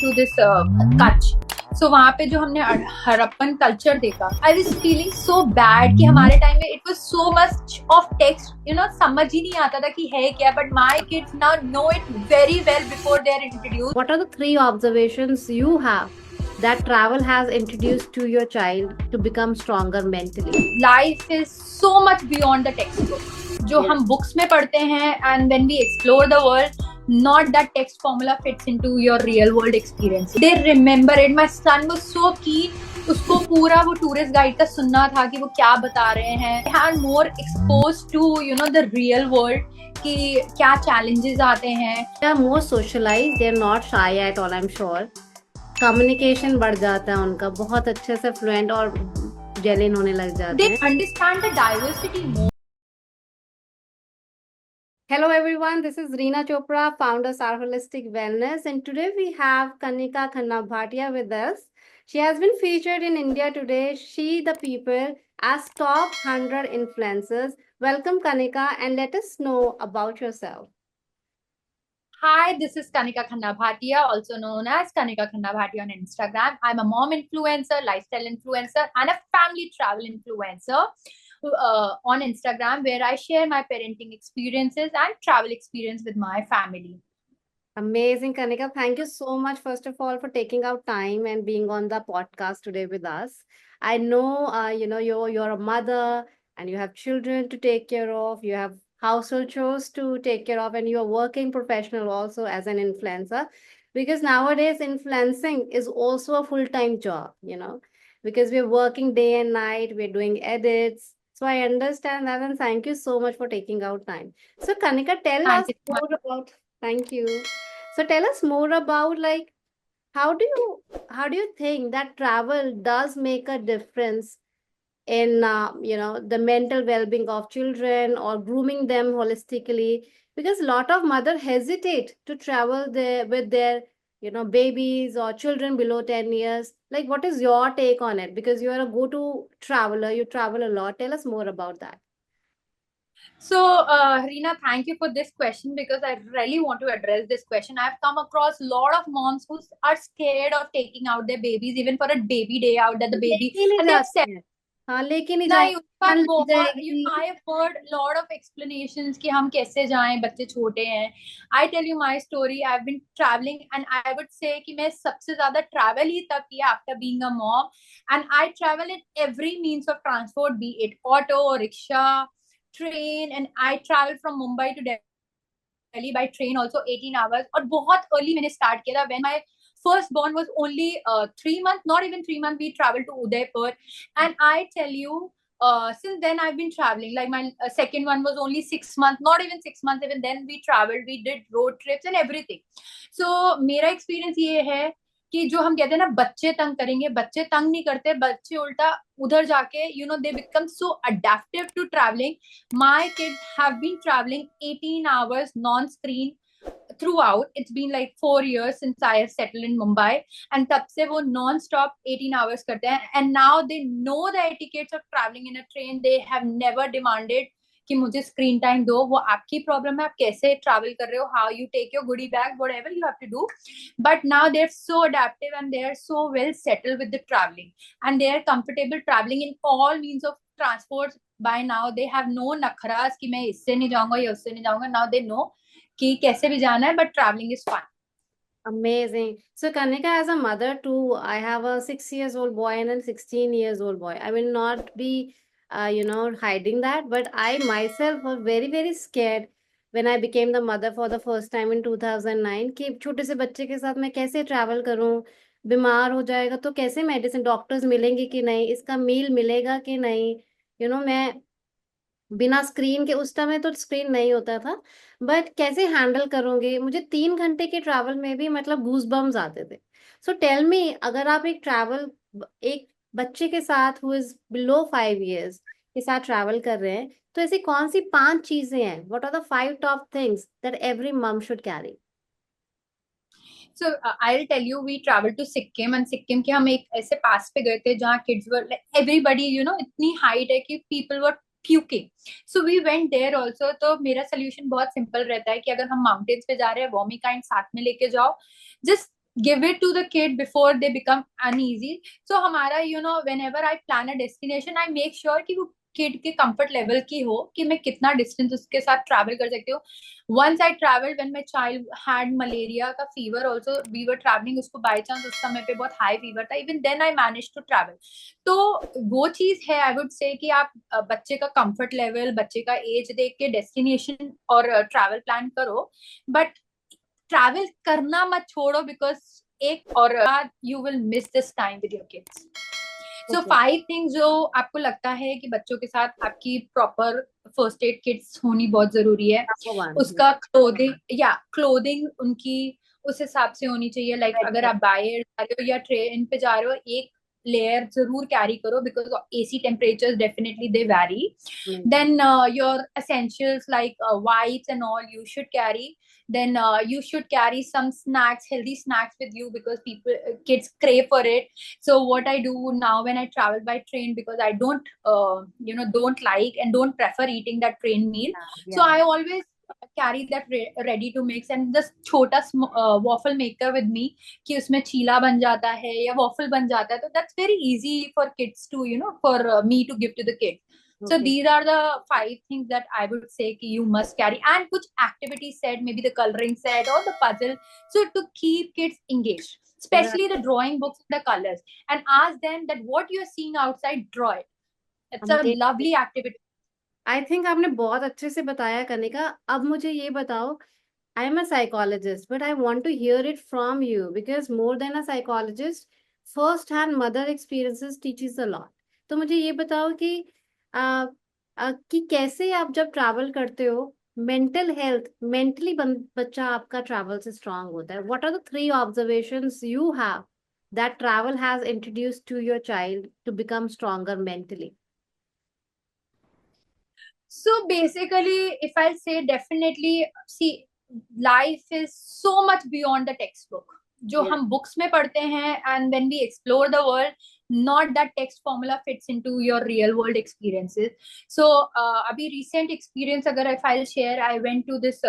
to this Kutch. So वहाँ पे जो हमने हड़प्पन कल्चर देखा, I was feeling so bad कि हमारे टाइम में it was so much of text, समझ ही नहीं आता था कि है क्या, but my kids now know it very well before they are introduced. What are the 3 observations you have that travel has introduced to your child to become stronger mentally? Life is so much beyond the textbook. जो हम books में पढ़ते हैं, and when we explore the world, not that text formula fits into your real world experience. They remember it. My son was so keen. उसको पूरा वो tourist guide का सुनना था कि वो क्या बता रहे हैं. They are more exposed to the real world कि क्या challenges आते हैं. They are more socialized. They are not shy at all, I'm sure. Communication बढ़ जाता है उनका, बहुत अच्छे से fluent और genuine होने लग जाते हैं. They understand the diversity more. Hello everyone, this is Reena Chopra, founder Sar Holistic Wellness, and today we have Kanika Khanna Bhatia with us. She has been featured in India Today, She the People, as top 100 influencers. Welcome Kanika, and let us know about yourself. Hi, this is Kanika Khanna Bhatia, also known as Kanika Khanna Bhatia on Instagram. I'm a mom influencer, lifestyle influencer, and a family travel influencer on Instagram, where I share my parenting experiences and travel experience with my family. Amazing, Kanika. Thank you so much, first of all, for taking out time and being on the podcast today with us. I know, you're a mother and you have children to take care of. You have household chores to take care of, and you're a working professional also as an influencer. Because nowadays, influencing is also a full-time job, because we're working day and night, we're doing edits. So I understand that, and thank you so much for taking out time. So, Kanika, tell us more about. Thank you. So tell us more about how do you think that travel does make a difference in the mental well-being of children or grooming them holistically, because a lot of mother hesitate to travel there with their babies or children below 10 years. Like, what is your take on it? Because you are a go-to traveler, you travel a lot. Tell us more about that. So, Reena, thank you for this question, because I really want to address this question. I've come across a lot of moms who are scared of taking out their babies, even for a baby day out, that the baby, and they've said, लेके नहीं नहीं उसका बहुत, जाएगी. I have heard lot of explanations कि हम कैसे जाएं, बच्चे छोटे हैं. I tell you my story. I've been traveling, and I would say कि मैं सबसे ज्यादा travel ही तब किया after being a mom, and I travel in every means of transport, be it auto, rickshaw, train, and I travel from Mumbai to Delhi by train also 18 hours. और बहुत early मैंने start किया था, when my firstborn was only 3 months, not even 3 months. We traveled to Udaipur, and I tell you, since then I've been traveling. Like my second one was only 6 months, not even 6 months. Even then we traveled, we did road trips and everything. So मेरा experience ये है कि जो हम कहते हैं ना बच्चे तंग करेंगे, बच्चे तंग नहीं करते, बच्चे उल्टा उधर जाके they become so adaptive to traveling. My kids have been traveling 18 hours non-screen throughout. It's been like 4 years since I have settled in Mumbai, and तब से वो non-stop 18 hours करते हैं, and now they know the etiquettes of traveling in a train. They have never demanded कि मुझे screen time दो. वो आपकी प्रॉब्लम है, आप कैसे ट्रैवल कर रहे हो, how you take your goodie bag, whatever you have to do. But now they are so adaptive, and they are so well settled with the travelling, and they are comfortable travelling in all means of transport. By now they have no नखरास कि मैं इससे नहीं जाऊंगा या उससे नहीं जाऊंगा. नाउ दे नो कि कैसे भी जाना है, but travelling is fun. Amazing. So, Kanika, as a mother too, I have a 6 years old boy and a 16 years old boy. I will not be, hiding that, but I myself was very, very scared when I became the mother for the first time in 2009 कि छोटे से बच्चे के साथ मैं कैसे travel करूं, बीमार हो जाएगा तो कैसे मेडिसिन, डॉक्टर्स मिलेंगे कि नहीं, इसका मील मिलेगा कि नहीं. मैं बिना स्क्रीन के, उस समय तो स्क्रीन नहीं होता था, बट कैसे हैंडल करोगे. मुझे 3 घंटे के ट्रैवल में भी मतलब गूज बम्स आते थे. सो टेल मी, अगर आप एक बच्चे के साथ हु इज बिलो 5 years के साथ ट्रैवल कर रहे हैं, तो ऐसी कौन सी 5 चीजें हैं, what are the 5 top things that every mom should carry. So I'll tell you, we traveled to Sikkim, and Sikkim के हम एक ऐसे पास पे गए थे जहाँ kids were like, everybody इतनी height है कि people were puking. So we went there also. तो मेरा solution बहुत simple रहता है कि अगर हम mountains पे जा रहे हैं, Vomicine साथ में लेके जाओ. Just give it to the kid before they become uneasy. So हमारा whenever I plan a destination, I make sure कि वो किड के कंफर्ट लेवल की हो, कि मैं कितना डिस्टेंस उसके साथ ट्रैवल कर सकती हूँ. Once I travel when my child had malaria का fever also, we were travelling, उसको बाय चांस उस समय पे बहुत हाई फीवर था, even then I manage to travel. तो वो चीज है, आई वुड से कि आप बच्चे का कंफर्ट लेवल, बच्चे का एज देख के डेस्टिनेशन और ट्रैवल प्लान करो, बट ट्रैवल करना मत छोड़ो, बिकॉज एक और you will miss this time with your kids. So Okay. 5 things जो आपको लगता है कि बच्चों के साथ आपकी प्रॉपर फर्स्ट एड किट्स होनी बहुत जरूरी है. Number one. उसका क्लोथिंग, या क्लोथिंग उनकी उस हिसाब से होनी चाहिए. लाइक अगर आप बाय एयर जा रहे हो या ट्रेन पे जा रहे हो, एक लेयर जरूर कैरी करो, because AC temperatures definitely they vary. Then your essentials like wipes and all you should carry. Then you should carry some snacks, healthy snacks with you, because kids crave for it. So what I do now when I travel by train, because I don't like and don't prefer eating that train meal. So I always carry that ready to mix, and this छोटा waffle maker with me, कि उसमें चीला बन जाता है या waffle बन जाता है. तो that's very easy for kids to, for me to give to the kids. So these are the 5 things that I would say कि you must carry, and कुछ activity set, maybe the coloring set or the puzzle, so to keep kids engaged, especially the drawing books and the colors, and ask them that what you are seeing outside, draw it. It's a lovely activity. I think आपने बहुत अच्छे से बताया कनिका. अब मुझे ये बताओ, I am a psychologist but I want to hear it from you, because more than a psychologist, first hand mother experiences teaches a lot. तो मुझे ये बताओ कि कैसे आप जब ट्रैवल करते हो, मेंटल हेल्थ, मेंटली बच्चा आपका ट्रैवल से स्ट्रांग होता है. What are the 3 observations you have that travel has introduced to your child to become stronger mentally? So basically, if I'll say, definitely, see, life is so much beyond the textbook. जो हम books में पढ़ते हैं, and when we explore the world, not that text formula fits into your real world experiences. So अभी recent experience अगर if I'll share, I went to this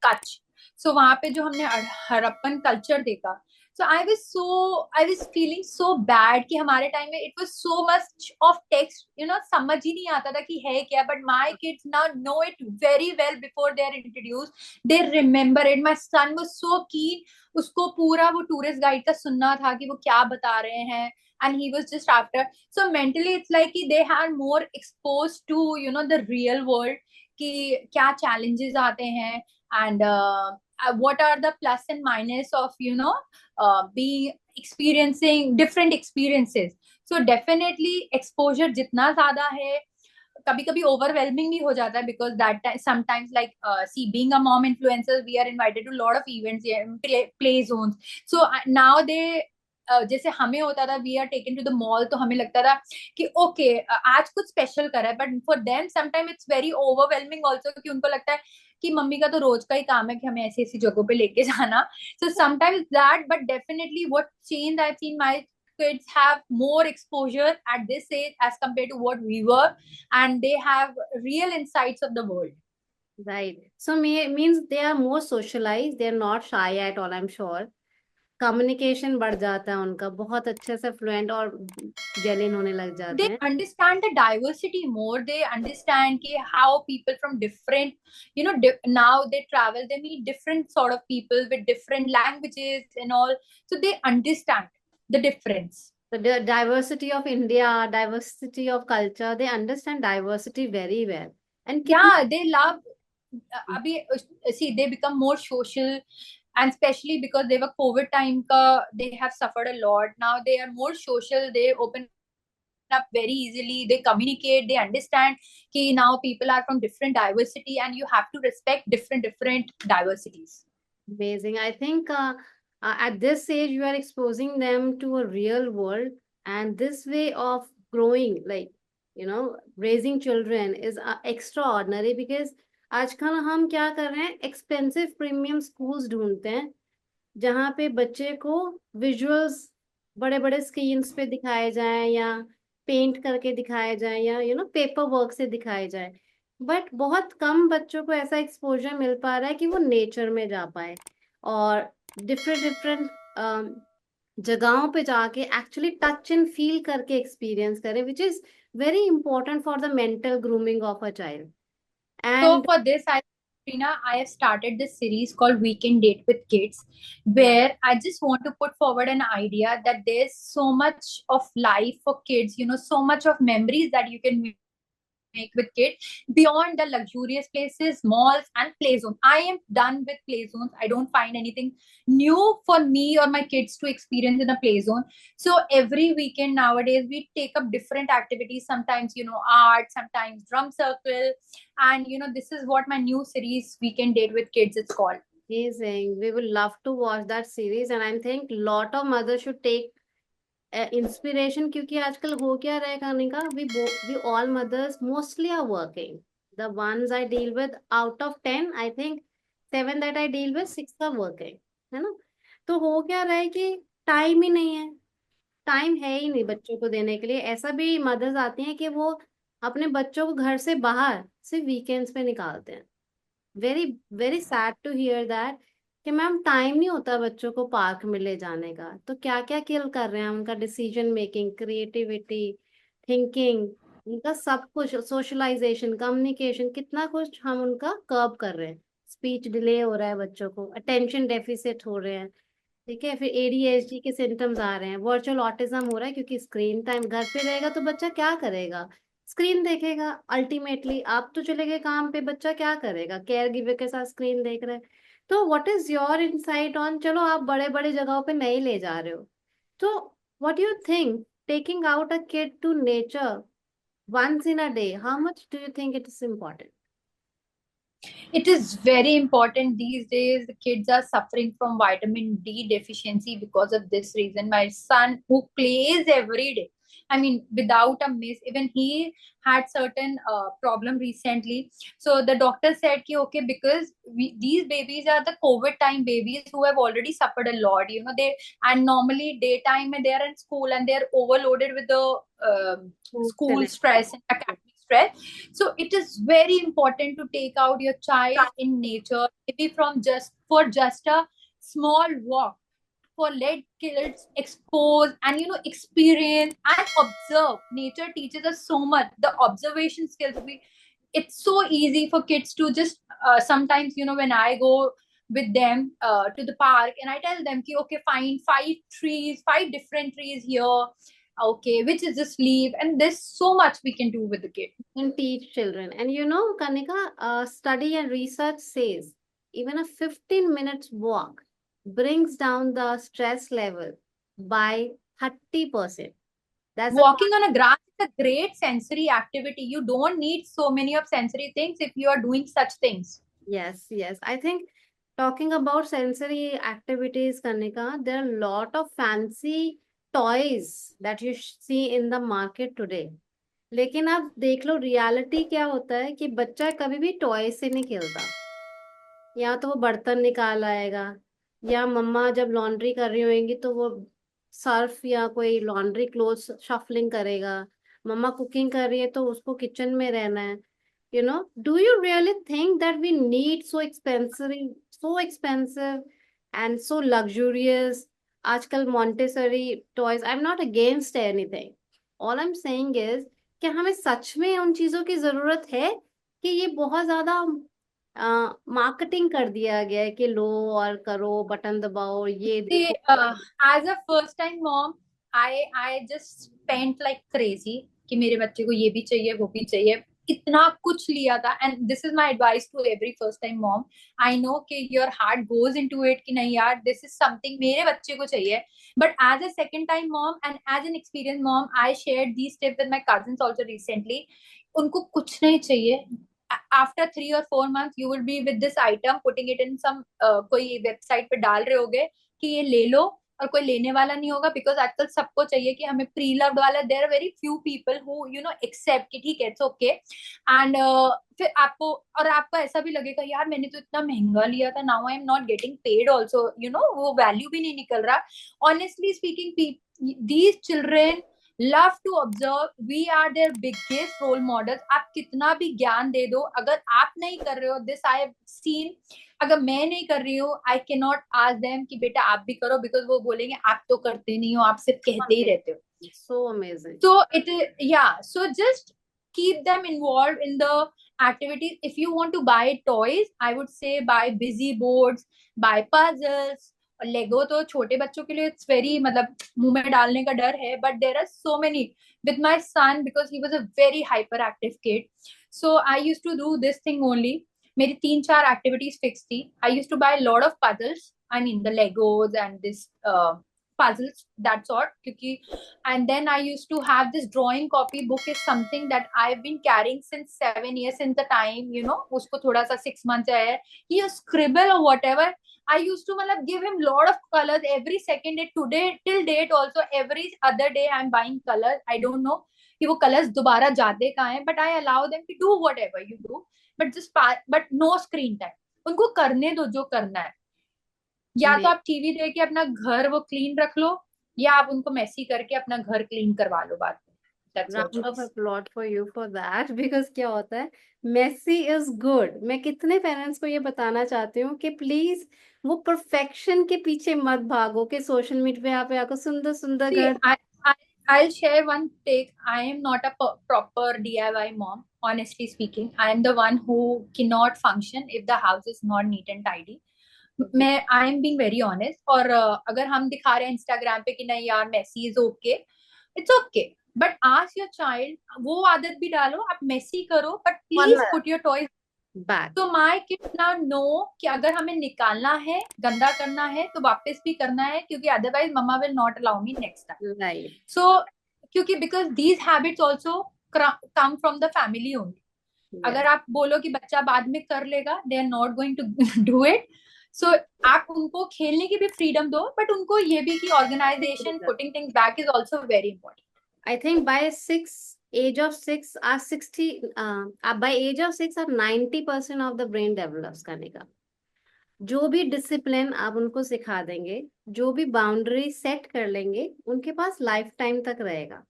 Kutch. So वहां पे जो हमने हड़प्पन कल्चर देखा, so I was feeling so bad कि हमारे time में it was so much of text, समझ ही नहीं आता था कि है क्या. But my kids now know it very well before they are introduced. They remember it. My son was so keen. उसको पूरा वो टूरिस्ट गाइड का सुनना था कि वो क्या बता रहे हैं, and he was just after. So mentally it's like they are more exposed to the real world, कि क्या challenges आते हैं, and what are the plus and minus of being experiencing different experiences. So definitely exposure जितना ज्यादा है, कभी कभी overwhelming भी हो जाता है, because that time sometimes, like see, being a mom influencer, we are invited to a lot of events, play zones. So now they जैसे हमें होता था, we are taken to the mall, तो हमें लगता था कि ओके आज कुछ स्पेशल करा है, but for them sometime it's very overwhelming also, कि उनको लगता है कि मम्मी का तो रोज का ही काम है कि हमें ऐसी ऐसी जगहों पे लेके जाना. So sometimes that, but definitely what change I seen, my kids have more exposure at this age as compared to what we were, and they have real insights of the world. Right. So means they are more socialized. They are not shy at all, I'm sure. Communication बढ़ जाता है उनका, बहुत अच्छे से fluent और genuine होने लग जाते They हैं. understand the diversity more. They understand how people from different, now they travel, they meet different sort of people with different languages and all. So they understand the difference. The diversity of India, diversity of culture, they understand diversity very well. And Yeah, they love. Abhi, see, they become more social, and especially because they were COVID time they have suffered a lot. Now they are more social. They open up very easily, they communicate, they understand कि now people are from different diversity, and you have to respect different diversities. Amazing. I think at this age you are exposing them to a real world, and this way of growing, like raising children is extraordinary, because आजकल हम क्या कर रहे हैं, expensive premium schools ढूंढते हैं जहाँ पे बच्चे को विजुअल्स बड़े बड़े स्क्रीन्स पे दिखाए जाएं, या पेंट करके दिखाए जाएं, या पेपर वर्क से दिखाए जाएं. बट बहुत कम बच्चों को ऐसा एक्सपोजर मिल पा रहा है कि वो नेचर में जा पाए. और डिफरेंट डिफरेंट जगहों पे जाके एक्चुअली टच एंड फील करके एक्सपीरियंस करें, which is very important for the mental grooming of a child. So and for this, Rina, I have started this series called Weekend Date with Kids, या, where I just want to put forward an idea that there's so much of life for kids, so much of memories that you can make with kids beyond the luxurious places, malls, and play zone. I am done with play zones. I don't find anything new for me or my kids to experience in a play zone. So every weekend nowadays, we take up different activities. Sometimes, art, sometimes drum circle. And, this is what my new series, Weekend Date with Kids, it's called. amazing. We would love to watch that series, and I think lot of mothers should take inspiration, क्योंकि आजकल हो क्या रहा है Kanika, we all mothers mostly are working. The ones I deal with out of 10, I think 7 that I deal with 6 are working, है ना. तो हो क्या रहा है कि टाइम ही नहीं है, टाइम है ही नहीं बच्चों को देने के लिए. ऐसा भी मदर्स आती हैं कि वो अपने बच्चों को घर से बाहर सिर्फ वीकेंड्स पे निकालते हैं. Very very sad to hear that कि मैम टाइम नहीं होता बच्चों को पार्क में ले जाने का. तो क्या क्या किल कर रहे हैं हम, उनका डिसीजन मेकिंग, क्रिएटिविटी, थिंकिंग, उनका सब कुछ, सोशलाइजेशन, कम्युनिकेशन, कितना कुछ हम उनका कर्ब कर रहे हैं. स्पीच डिले हो रहा है बच्चों को, अटेंशन डेफिसिट हो रहे हैं, ठीक है, फिर एडीएचडी के सिम्टम्स आ रहे हैं, वर्चुअल ऑटिज्म हो रहा है, क्योंकि स्क्रीन टाइम घर पे रहेगा तो बच्चा क्या करेगा, स्क्रीन देखेगा. अल्टीमेटली आप तो चले गए काम पे, बच्चा क्या करेगा, केयर गिवर के साथ स्क्रीन देख रहे हैं. तो what is your insight on, चलो आप बड़े बड़े जगहों पे नहीं ले जा रहे हो, तो what you think, taking out a kid to nature once in a day, how much do you think it is important? It is very important these days. The kids are suffering from vitamin D deficiency because of this reason. My son, who plays every day, I mean, without a miss, even he had certain problem recently. So the doctor said, ki, okay, because these babies are the COVID time babies who have already suffered a lot. And normally daytime they are in school and they are overloaded with the school Correct. stress and academic stress. So it is very important to take out your child in nature, maybe just a small walk, for let kids expose and experience and observe. Nature teaches us so much. The observation skills, it's so easy for kids to just sometimes, when I go with them to the park and I tell them, okay, find five different trees here, okay, which is this leaf, and there's so much we can do with the kid. And teach children. And you know, Kanika, study and research says even a 15 minutes walk brings down the stress level by 30%. That's a Walking on a grass is a great sensory activity. You don't need so many of sensory things if you are doing such things. yes, yes. I think talking about sensory activities, Kanika, there are a lot of fancy toys that you see in the market today. लेकिन आप देख लो reality क्या होता है कि बच्चा कभी भी टॉय से नहीं खेलता. या तो वो बर्तन निकाल आएगा, या मम्मा जब लॉन्ड्री कर रही होंगी तो वो सर्फ या कोई लॉन्ड्री क्लोथ्स शफलिंग करेगा. मम्मा कुकिंग कर रही है तो उसको किचन में रहना है. Do you really think that we need so expensive and so luxurious आजकल Montessori toys? I am not against anything. All I am saying is कि हमें सच में उन चीजों की जरूरत है कि ये बहुत ज्यादा मार्केटिंग कर दिया गया है कि लो और करो, बटन दबाओ, ये See, देखो. as a first time mom, I just spent like crazy कि मेरे बच्चे को ये भी चाहिए वो भी चाहिए, इतना कुछ लिया था. And this is my advice to every first time mom. I know कि your heart goes into it कि नहीं यार, दिस इज समथिंग मेरे बच्चे को चाहिए. But as a second time mom and as an experience mom, I shared these tips with my cousins also recently. उनको कुछ नहीं चाहिए. After 3 or 4 months you will be with this item, putting it in some कोई website पे डाल रहे होगे कि ये ले लो, और कोई लेने वाला नहीं होगा. बिकॉज आजकल सबको चाहिए कि हमें प्री लव्ड वाला. There are very few people who accept कि ठीक है, इट्स ओके. एंड फिर आपको ऐसा भी लगेगा यार मैंने तो इतना महंगा लिया था, now I am not getting paid also, वो वैल्यू भी नहीं निकल रहा. Honestly speaking, these children love to observe, we are their biggest role models. आप कितना भी ज्ञान दे दो, अगर आप नहीं कर रहे हो, दिस आई हैव सीन, अगर मैं नहीं कर रही हूँ, I can not ask them कि बेटा आप भी करो, बिकॉज वो बोलेंगे आप तो करते नहीं हो, आप सिर्फ कहते ही रहते हो। So amazing. So yeah, so just keep them involved in the activities. If you want to buy toys, I would say buy busy boards, buy puzzles. लेगो तो छोटे बच्चों के लिए इट्स वेरी, मतलब मुंह में डालने का डर है, but there are so many with my son, because he was a very hyper active kid, so I use to do this thing only. मेरी 3-4 एक्टिविटीज फिक्स थी। I use to buy lot of puzzles, I mean the Legos and this puzzles, that sort, क्योंकि and then I used to have this drawing copy book, is something that I've been carrying since 7 years, since the time, you know, usko thoda sa 6 months hai, he scribble or whatever, I used to matlab give him lot of colors every second day, today till date also, every other day I'm buying colors, I don't know कि वो colours दोबारा जाते कहाँ हैं, but I allow them to do whatever you do, but just but no screen time, उनको करने दो जो करना है। या तो आप टीवी देख के अपना घर वो क्लीन रख लो, या आप उनको मैसी करके अपना घर क्लीन करवा लो बाद में। That's your round off choice. Upload for you for that, because क्या होता है, मेसी इज गुड। मैं कितने पेरेंट्स को ये बताना चाहती हूँ कि प्लीज वो परफेक्शन के पीछे मत भागो कि सोशल मीडिया पे आकर सुंदर सुंदर See, घर। I'll share one take. I am not a proper DIY mom. Honestly speaking, I am the one who cannot function if the house is not neat and tidy. मैं I am being very honest, और अगर हम दिखा रहे हैं Instagram पे कि नहीं यार messy is okay, it's okay, but ask your child, वो आदत भी डालो, आप मेसी करो, but please put your toys back. तो माई किड्स नाउ नो कि अगर हमें निकालना है, गंदा करना है, तो वापस भी करना है, क्योंकि otherwise mamma will not allow me next time. Right. So क्योंकि because these habits also come from the family only. अगर आप बोलो कि बच्चा बाद में कर लेगा, they are not going to do it. So आप उनको खेलने की भी फ्रीडम दो, बट उनको ये भी कि organisation, putting things back is also very important. I think by age of 6 or 60, by age of 6 or 90% of the brain develops करने का। जो भी डिसिप्लिन आप उनको सिखा देंगे, जो भी बाउंड्री सेट कर लेंगे, उनके पास लाइफ टाइम तक रहेगा।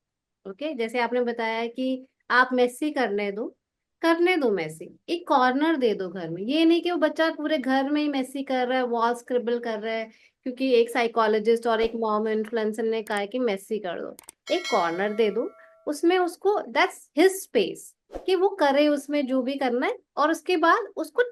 ओके, जैसे आपने बताया कि आप मेसी करने दो मेसी, एक कॉर्नर दे दो घर में। ये नहीं कि वो बच्चा पूरे घर में ही मेसी कर रहा है, वॉल स्क्रिबल कर रहा है, क्योंकि एक साइकोलॉजिस्ट और एक मॉम इन्फ्लुएंसर ने कहा है कि मेसी कर दो। एक कॉर्नर दे दो, उसमें उसको, दैट्स हिज स्पेस, कि वो करे उसमें जो भी करना है। और उसके बाद उसको,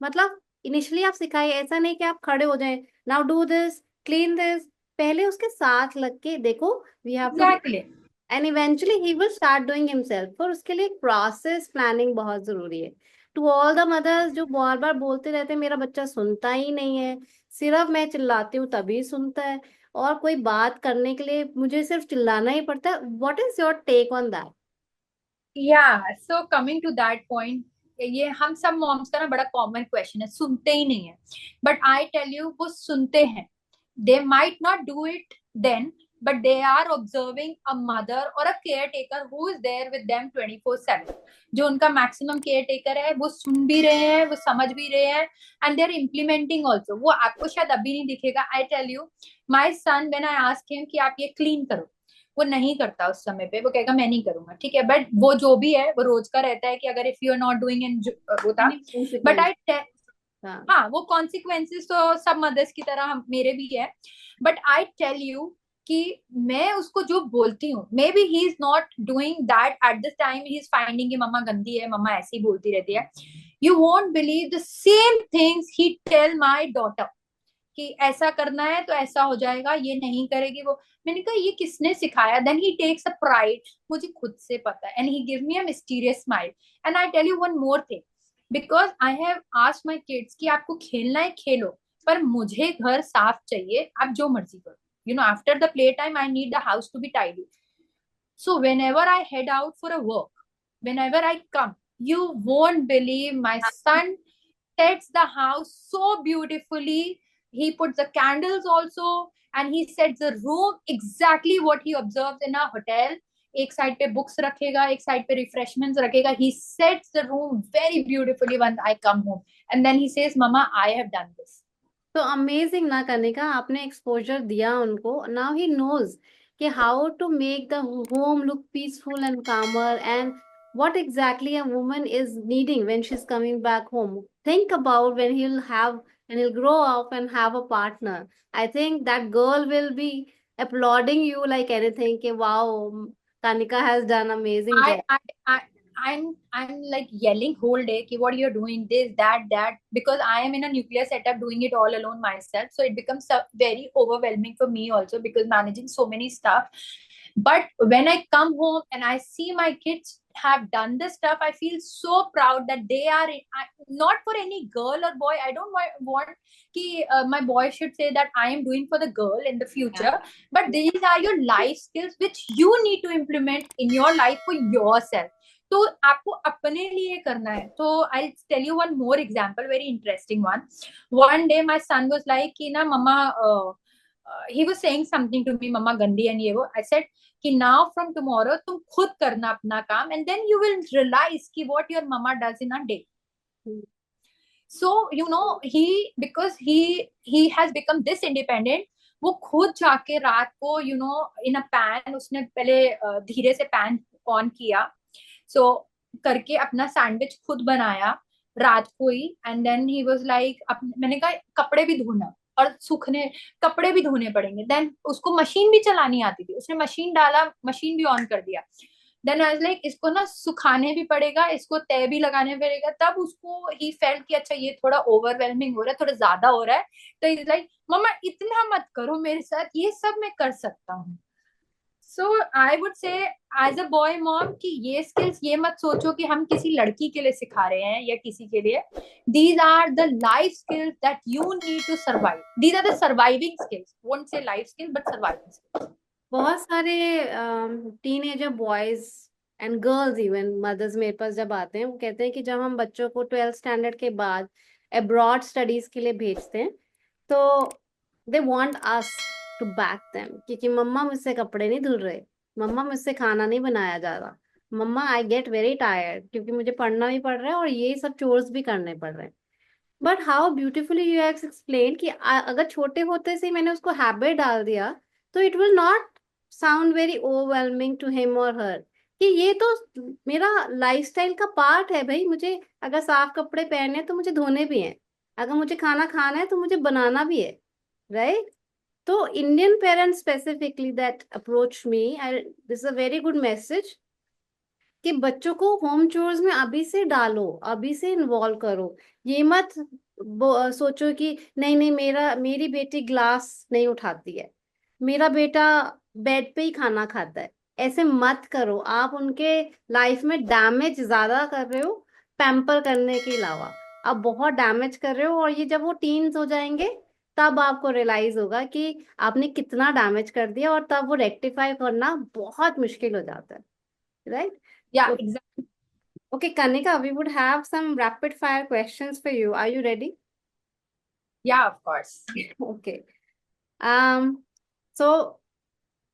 मतलब इनिशियली आप सिखाइए, ऐसा नहीं कि आप खड़े हो जाएं, now do this, clean this. पहले उसके साथ लग के देखो, we have to, exactly. And eventually he will start doing himself. और उसके लिए एक प्रोसेस प्लानिंग बहुत जरूरी है। टू ऑल द मदर्स जो बार बार बोलते रहते हैं मेरा बच्चा सुनता ही नहीं है, सिर्फ मैं चिल्लाती हूँ तभी सुनता है, और कोई बात करने के लिए मुझे सिर्फ चिल्लाना ही पड़ता है, what is your take on that? या so coming to that point, ये हम सब मॉम्स का ना बड़ा कॉमन क्वेश्चन है, सुनते ही नहीं है, बट आई टेल यू वो सुनते हैं। They might not do it then, but they are observing a mother और a care taker who is there with them 24/7। जो उनका मैक्सिमम केयर टेकर है, वो सुन भी रहे हैं, वो समझ भी रहे हैं, and they are implementing also. वो आपको शायद अभी नहीं दिखेगा। I tell you, my son when I ask him कि आप ये क्लीन करो, वो नहीं करता उस समय पे, वो कहेगा मैं नहीं करूंगा, ठीक है, बट वो जो भी है वो रोज का रहता है कि अगर if you are not doing in, वो था। बट आई, हाँ। हाँ वो कॉन्सिक्वेंसेस तो सब मदर्स की तरह मेरे भी है, बट आई टेल यू कि मैं उसको जो बोलती हूँ, maybe he is not doing that at this time, he is finding कि मम्मा गंदी है, मम्मा ऐसी बोलती रहती है। You won't believe the same things he tell my daughter कि ऐसा करना है तो ऐसा हो जाएगा, ये नहीं करेगी वो। मैंने कहा ये किसने सिखाया? Then he takes a pride, मुझे खुद से पता है, and he give me a mysterious smile. And I tell you one more thing, because I have asked my kids कि आपको खेलना है खेलो, पर मुझे घर साफ चाहिए, आप जो मर्जी करो, you know, after the play time I need the house to be tidy. So whenever I head out for a work, whenever I come, you won't believe my son sets the house so beautifully. He puts the candles also, and he sets the room exactly what he observes in a hotel. एक side पे books रखेगा, एक side पे refreshments रखेगा. He sets the room very beautifully when I come home, and then he says, "Mama, I have done this." तो amazing ना करने का, आपने एक्सपोजर दिया उनको, नाउ ही नोज कि how to make the home look peaceful and calmer, and what exactly a woman is needing when she's coming back home. Think about when he'll grow up and have a partner. I think that girl will be applauding you like anything. कि wow, Kanika has done amazing I, job. I, I, I'm like yelling whole day ki what you're doing, this, that, because I am in a nuclear setup doing it all alone myself. So it becomes very overwhelming for me also because managing so many stuff. But when I come home and I see my kids have done this stuff, I feel so proud that they are not for any girl or boy. I don't want ki my boy should say that I am doing for the girl in the Yeah. future, but these are your life skills which you need to implement in your life for yourself. तो आपको अपने लिए करना है. तो I tell you one more example, very interesting one day my son was like कि ना mamma, he was saying something to me, mamma गंदी एंड ये वो. आई सेड कि नाउ फ्रॉम टुमारो तुम खुद करना अपना काम and then you will realise कि what your mamma does in a day. So you know, he has become this independent. वो खुद जाके रात को इन अ पैन उसने पहले धीरे से पैन ऑन किया, सो करके अपना सैंडविच खुद बनाया रात को ही. And then he was like, मैंने कहा कपड़े भी धोना और सूखने कपड़े भी धोने पड़ेंगे. देन उसको मशीन भी चलानी आती थी, उसने मशीन डाला, मशीन भी ऑन कर दिया. देन आई वाज लाइक इसको ना सुखाने भी पड़ेगा, इसको तय भी लगाने पड़ेगा. तब उसको ही फेल्ट कि अच्छा ये थोड़ा ओवरवेलमिंग हो रहा है, थोड़ा ज्यादा हो रहा है. तो इज लाइक मम्मा इतना मत करो मेरे साथ, ये सब मैं कर सकता हूँ. So I would say as a boy mom कि ये स्किल्स ये मत सोचो कि हम किसी लड़की के लिए सिखा रहे हैं या किसी के लिए. These are the life skills that you need to survive. These are the surviving skills, won't say life skills but surviving skills. बहुत सारे teenager boys and girls, even mothers मेरे पास जब आते हैं, वो कहते हैं कि जब हम बच्चों को 12th स्टैंडर्ड के बाद अब्रॉड स्टडीज के लिए भेजते हैं, तो they want us to back them, क्योंकि मम्मा मुझसे कपड़े नहीं धुल रहे, मम्मा मुझसे खाना नहीं बनाया जा रहा, मम्मा आई गेट वेरी टायर्ड क्योंकि मुझे पढ़ना भी पड़ रहा है और ये सब चोर्स भी करने पड़ रहे हैं. But how beautifully you have explain कि अगर छोटे होते से मैंने उसको हैबिट डाल दिया, तो it will not sound very overwhelming to him और हर, कि ये तो मेरा लाइफस्टाइल का पार्ट है भाई. मुझे अगर साफ कपड़े पहने तो मुझे धोने भी हैं, अगर मुझे खाना खाना है तो मुझे बनाना भी है, राइट? तो Indian parents specifically that approach me, this a very good message कि बच्चों को होम चोर्स में अभी से डालो, अभी से इन्वॉल्व करो. ये मत सोचो कि नहीं नहीं, मेरी बेटी ग्लास नहीं उठाती है, मेरा बेटा बेड पे ही खाना खाता है. ऐसे मत करो, आप उनके लाइफ में डैमेज ज्यादा कर रहे हो पैम्पर करने के अलावा. आप बहुत डैमेज कर रहे हो, और ये जब वो टीन्स हो जाएंगे तब आपको रियलाइज होगा कि आपने कितना डैमेज कर दिया, और तब वो रेक्टिफाई करना बहुत मुश्किल हो जाता है, राइट? या exactly. Okay, Kanika, we would have some rapid fire questions for you. Are you ready? या of course. Okay. Um, so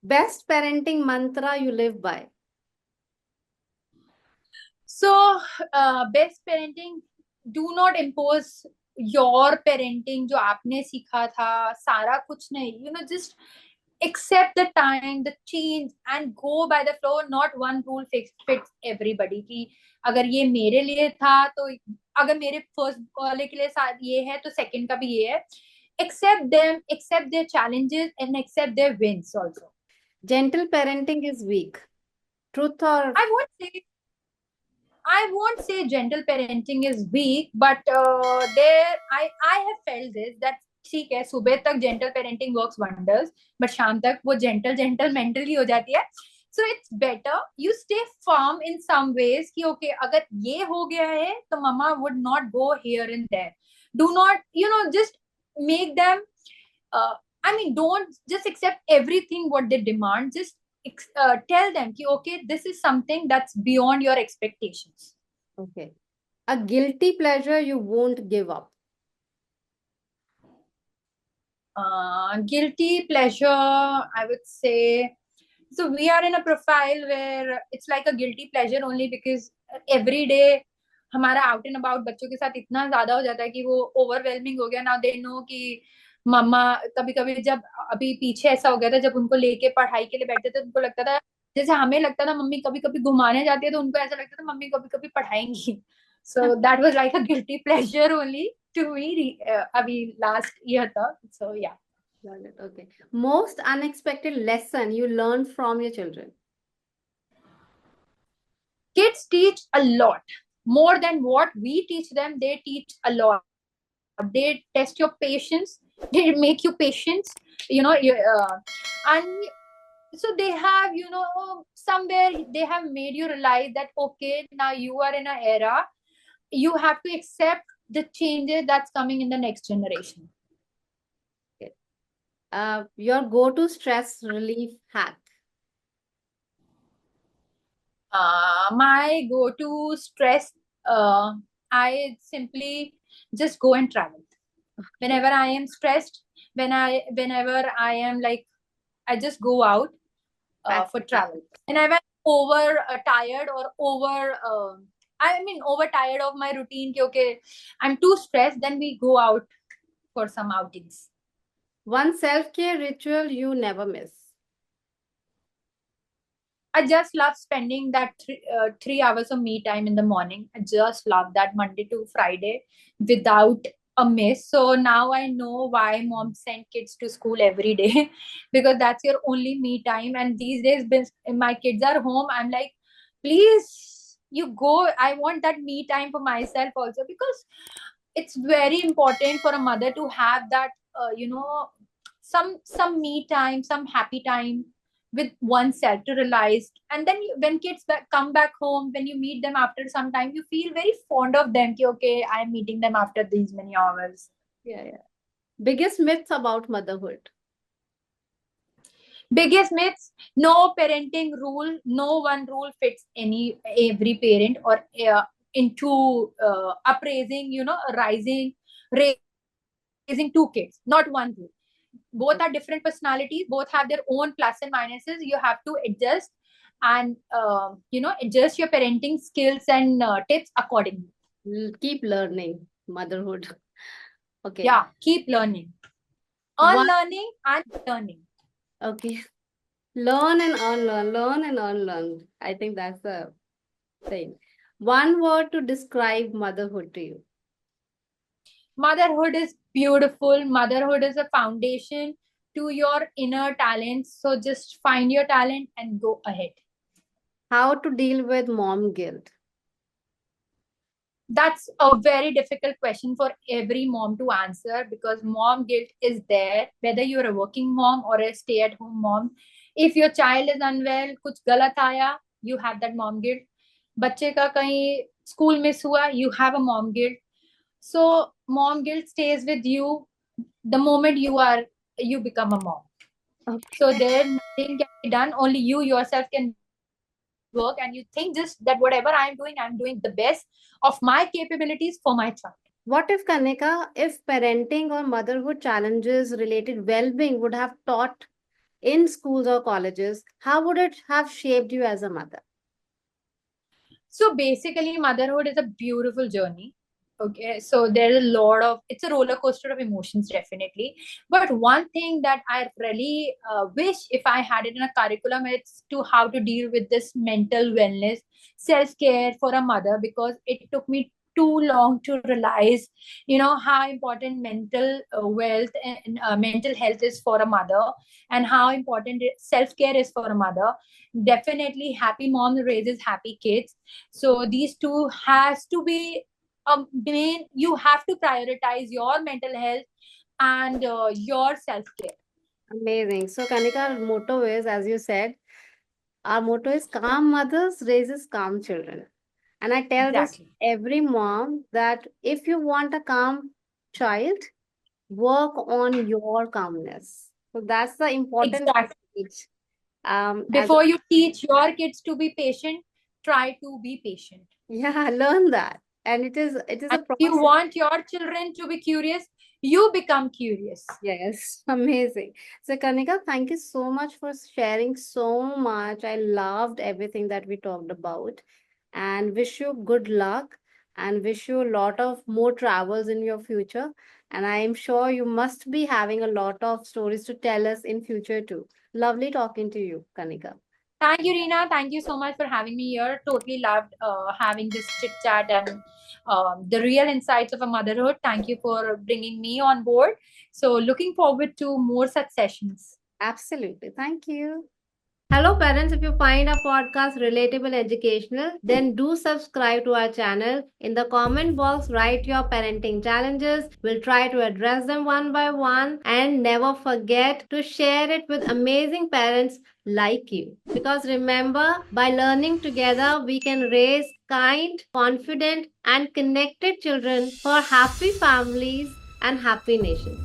best parenting mantra you live by. So, best parenting, do not impose your parenting जो आपने सीखा था सारा कुछ नहीं. Just accept the time, the change and go by the flow. Not one rule fits everybody. कि अगर ये मेरे लिए था तो अगर मेरे फर्स्ट वाले के लिए साथ ये है तो सेकंड का भी ये है. Accept them, accept their challenges and accept their wins also. Gentle parenting is weak. Truth or I won't say I won't say gentle parenting is weak, but I have felt this that ठीक है सुबह तक gentle parenting works wonders, but शाम तक वो gentle mentally हो जाती है. So it's better you stay firm in some ways कि okay अगर ये हो गया है तो mama would not go here and there. Do not just make them. I mean, don't just accept everything what they demand. Just tell them कि okay this is something that's beyond your expectations. okay. A guilty pleasure you won't give up. Guilty pleasure, I would say. So we are in a profile where it's like a guilty pleasure only because every day हमारा out and about बच्चों के साथ इतना ज्यादा हो जाता है कि वो ओवरवेलमिंग हो गया. नाउ दे नो कि मम्मा कभी कभी जब अभी पीछे ऐसा हो गया था, जब उनको लेके पढ़ाई के लिए बैठते थे, उनको लगता था, जैसे हमें लगता था मम्मी कभी कभी घुमाने जाती है, तो उनको ऐसा लगता था मम्मी कभी कभी पढ़ाएंगी. So that was like a guilty pleasure only to me. अभी लास्ट ईयर था. सो या. Got it. Okay. Most unexpected lesson you learned from your children. Kids teach a lot more than what we teach them. They teach a lot. They test your patience. They make you patient. And so they have, somewhere they have made you realize that okay, now you are in an era, you have to accept the changes that's coming in the next generation. Okay. Your go-to stress relief hack. My go-to stress, I simply just go and travel. Whenever I am stressed, whenever I am like, I just go out That's for travel. And I went over tired or over tired of my routine. Okay, I'm too stressed. Then we go out for some outings. one self-care ritual you never miss. I just love spending that 3 hours of me time in the morning. I just love that Monday to Friday without a miss. So now I know why mom sent kids to school every day because that's your only me time. And these days, when my kids are home, I'm like, please, you go. I want that me time for myself also, because it's very important for a mother to have that, some me time, some happy time with oneself to realize. And then when kids come back home, when you meet them after some time, you feel very fond of them. Ki, okay, I'm meeting them after these many hours. Yeah, yeah. Biggest myths about motherhood. Biggest myths: no parenting rule, no one rule fits every parent, or into upraising, raising two kids, not one rule. Both are different personalities, both have their own plus and minuses. You have to adjust and adjust your parenting skills and tips accordingly. Keep learning motherhood. Okay. Yeah, keep learning, One, unlearning and learning. okay. Learn and unlearn, learn and unlearn. I think that's the thing. One word to describe motherhood to you. Motherhood is beautiful. Motherhood is a foundation to your inner talents. So just find your talent and go ahead. How to deal with mom guilt. That's a very difficult question for every mom to answer, because mom guilt is there, whether you're a working mom or a stay at home mom. If your child is unwell, kuch galat aaya, you have that mom guilt. बच्चे का कहीं school miss हुआ, you have a mom guilt. So mom guilt stays with you the moment you become a mom. Okay. So there nothing can be done. Only you yourself can work, and you think just that whatever I'm doing the best of my capabilities for my child. What if, Kanika, if parenting or motherhood challenges related well-being would have taught in schools or colleges, how would it have shaped you as a mother? So basically, motherhood is a beautiful journey. Okay, so there's a lot of, it's a roller coaster of emotions, definitely. But one thing that I really wish if I had it in a curriculum, it's to how to deal with this mental wellness, self care for a mother, because it took me too long to realize, how important mental wealth and mental health is for a mother, and how important self care is for a mother. Definitely, happy mom raises happy kids. So these two has to be main. You have to prioritize your mental health and your self-care. Amazing. So, Kanika, our motto is, as you said, our motto is calm mothers raises calm children. And I tell this Exactly. every mom that if you want a calm child, work on your calmness. So that's the important Exactly. message. As Before you teach your kids to be patient, try to be patient. yeah, learn that. And it is a And if you process. want your children to be curious, you become curious. Yes, amazing. So, Kanika, thank you so much for sharing so much. I loved everything that we talked about and wish you good luck and wish you a lot of more travels in your future. And I am sure you must be having a lot of stories to tell us in future too. Lovely talking to you, Kanika. Thank you, Reena. Thank you so much for having me here. Totally loved having this chit chat and the real insights of a motherhood. Thank you for bringing me on board. So, looking forward to more such sessions. Absolutely. Thank you. Hello, parents. If you find our podcast relatable and educational, then do subscribe to our channel. In the comment box, write your parenting challenges. We'll try to address them one by one. And never forget to share it with amazing parents like you. Because remember, by learning together, we can raise kind, confident, and connected children for happy families and happy nations.